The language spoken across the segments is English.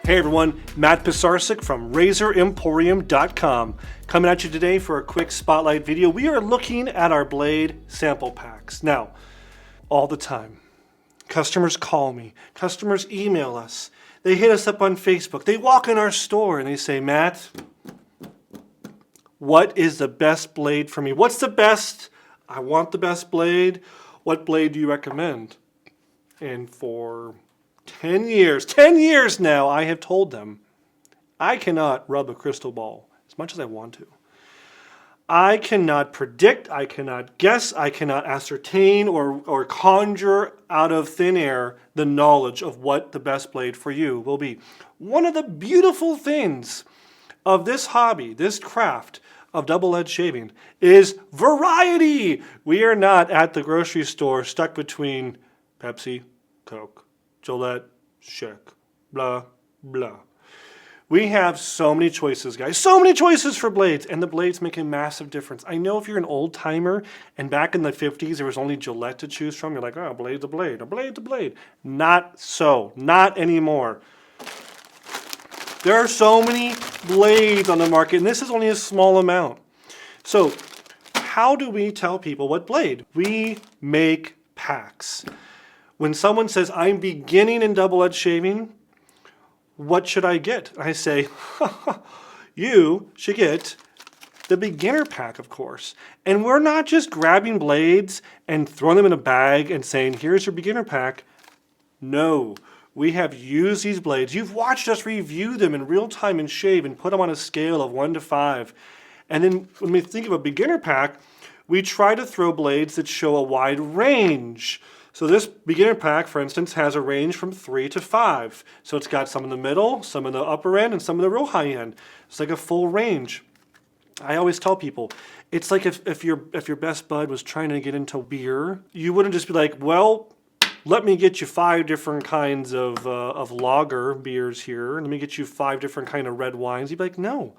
Hey everyone, Matt Pisarcik from RazorEmporium.com coming at you today for a quick spotlight video. We are looking at our blade sample packs. Now, all the time, customers call me, customers email us, they hit us up on Facebook, they walk in our store and they say, Matt, what is the best blade for me? What's the best? I want the best blade. What blade do you recommend? And for 10 years now, I have told them I cannot rub a crystal ball as much as I want to. I cannot predict, I cannot guess, I cannot ascertain or conjure out of thin air the knowledge of what the best blade for you will be. One of the beautiful things of this hobby, this craft of double-edged shaving, is variety. We are not at the grocery store stuck between Pepsi, Coke, Gillette, Schick, blah, blah. We have so many choices, guys. So many choices for blades, and the blades make a massive difference. I know if you're an old timer, and back in the 50s there was only Gillette to choose from, you're like, oh, a blade's a blade, a blade's a blade. Not so. Not anymore. There are so many blades on the market, and this is only a small amount. So, how do we tell people what blade? We make packs. When someone says, I'm beginning in double-edged shaving, what should I get? I say, you should get the beginner pack, of course. And we're not just grabbing blades and throwing them in a bag and saying, here's your beginner pack. No, we have used these blades. You've watched us review them in real time and shave and put them on a scale of 1 to 5. And then when we think of a beginner pack, we try to throw blades that show a wide range. So this beginner pack, for instance, has a range from 3 to 5. So it's got some in the middle, some in the upper end, and some in the real high end. It's like a full range. I always tell people, it's like if your best bud was trying to get into beer, you wouldn't just be like, well, let me get you 5 different kinds of lager beers here, and let me get you 5 different kind of red wines. You'd be like, no.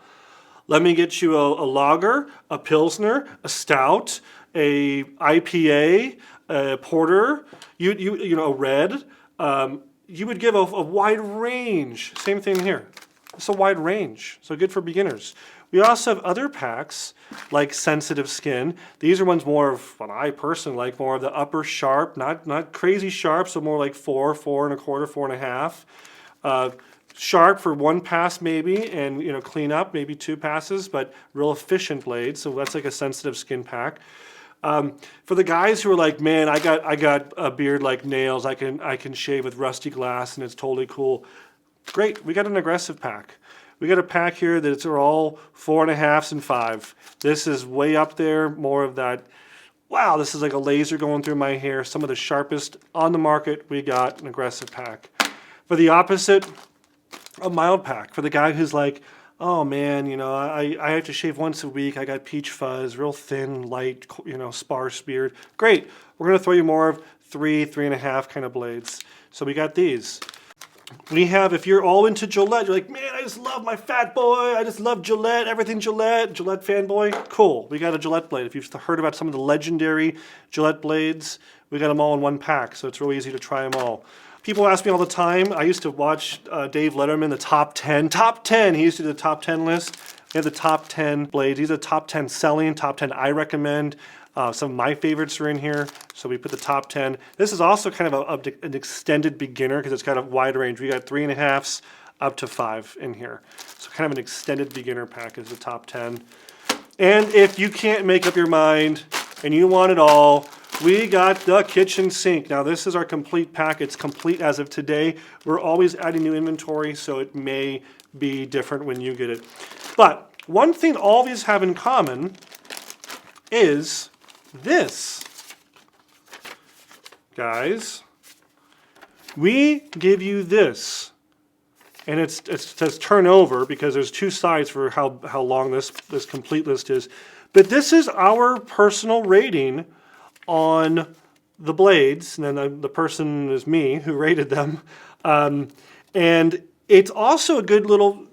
Let me get you a lager, a pilsner, a stout, a IPA, a porter, you know, a red. You would give a wide range. Same thing here. It's a wide range, so good for beginners. We also have other packs like sensitive skin. These are ones more of what I personally like, more of the upper sharp, not crazy sharp, so more like 4, 4 1/4, 4 1/2. Sharp for 1 pass maybe, and you know, clean up maybe 2 passes, but real efficient blades. So that's like a sensitive skin pack. For the guys who are like, man, I got a beard like nails. I can shave with rusty glass, and it's totally cool. Great, we got an aggressive pack. We got a pack here that are all 4 1/2s and 5. This is way up there, more of that. Wow, this is like a laser going through my hair. Some of the sharpest on the market. We got an aggressive pack. For the opposite, a mild pack. For the guy who's like, oh man, you know, I have to shave once a week. I got peach fuzz, real thin, light, you know, sparse beard. Great. We're going to throw you more of 3, 3 1/2 kind of blades. So we got these. We have, if you're all into Gillette, you're like, man, I just love my fat boy. I just love Gillette, everything Gillette, Gillette fanboy. Cool. We got a Gillette blade. If you've heard about some of the legendary Gillette blades, we got them all in one pack. So it's really easy to try them all. People ask me all the time. I used to watch Dave Letterman, the top 10. Top 10. He used to do the top 10 list. We have the top 10 blades. These are the top 10 selling, top 10 I recommend. Some of my favorites are in here, so we put the top 10. This is also kind of an extended beginner because it's got a wide range. We got 3 1/2s up to 5 in here. So kind of an extended beginner pack is the top 10. And if you can't make up your mind and you want it all, we got the kitchen sink. Now this is our complete pack. It's complete as of today. We're always adding new inventory, so it may be different when you get it. But one thing all these have in common is this. Guys, we give you this. And it says turn over because there's 2 sides for how long this complete list is. But this is our personal rating on the blades, and then the person is me who rated them. And it's also a good little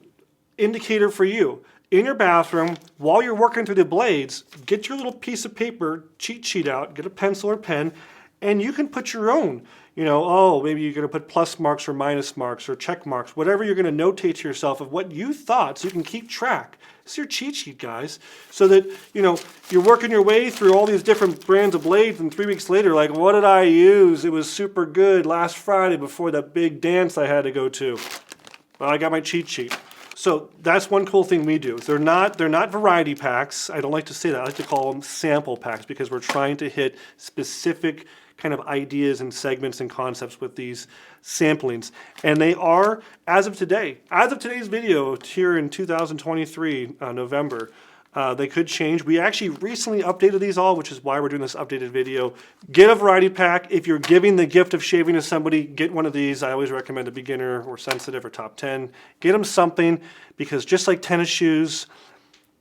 indicator for you. In your bathroom, while you're working through the blades, get your little piece of paper, cheat sheet out, get a pencil or pen, and you can put your own. you know, oh, maybe you're going to put plus marks or minus marks or check marks, whatever you're going to notate to yourself of what you thought so you can keep track. It's your cheat sheet, guys, so that, you know, you're working your way through all these different brands of blades, and 3 weeks later, like, what did I use? It was super good last Friday before that big dance I had to go to. Well, I got my cheat sheet. So that's one cool thing we do. They're not variety packs. I don't like to say that. I like to call them sample packs because we're trying to hit specific kind of ideas and segments and concepts with these samplings. And they are, as of today's video here in 2023, November, they could change. We actually recently updated these all, which is why we're doing this updated video. Get a variety pack. If you're giving the gift of shaving to somebody, get one of these. I always recommend a beginner or sensitive or top 10. Get them something, because just like tennis shoes,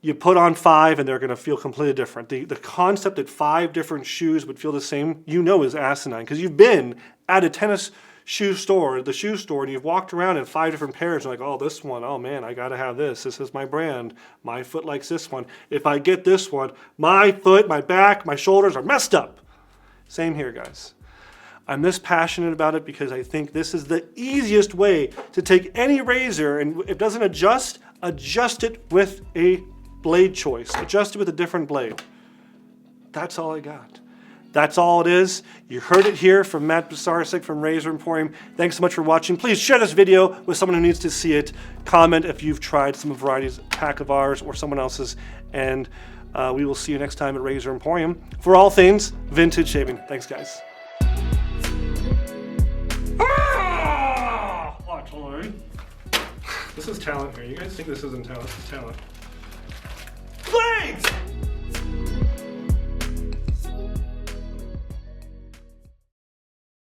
you put on 5 and they're going to feel completely different. The concept that 5 different shoes would feel the same, you know, is asinine, because you've been at a tennis shoe store, the shoe store, and you've walked around in 5 different pairs. And like, oh, this one, oh man, I got to have this. This is my brand. My foot likes this one. If I get this one, my foot, my back, my shoulders are messed up. Same here, guys. I'm this passionate about it because I think this is the easiest way to take any razor, and if it doesn't adjust it with a blade choice. Adjust it with a different blade. That's all I got. That's all it is. You heard it here from Matt Basarczyk from Razor Emporium. Thanks so much for watching. Please share this video with someone who needs to see it. Comment if you've tried some varieties pack of ours or someone else's. And we will see you next time at Razor Emporium for all things vintage shaving. Thanks, guys. This is talent here. You guys think this isn't talent? It's talent. Blades!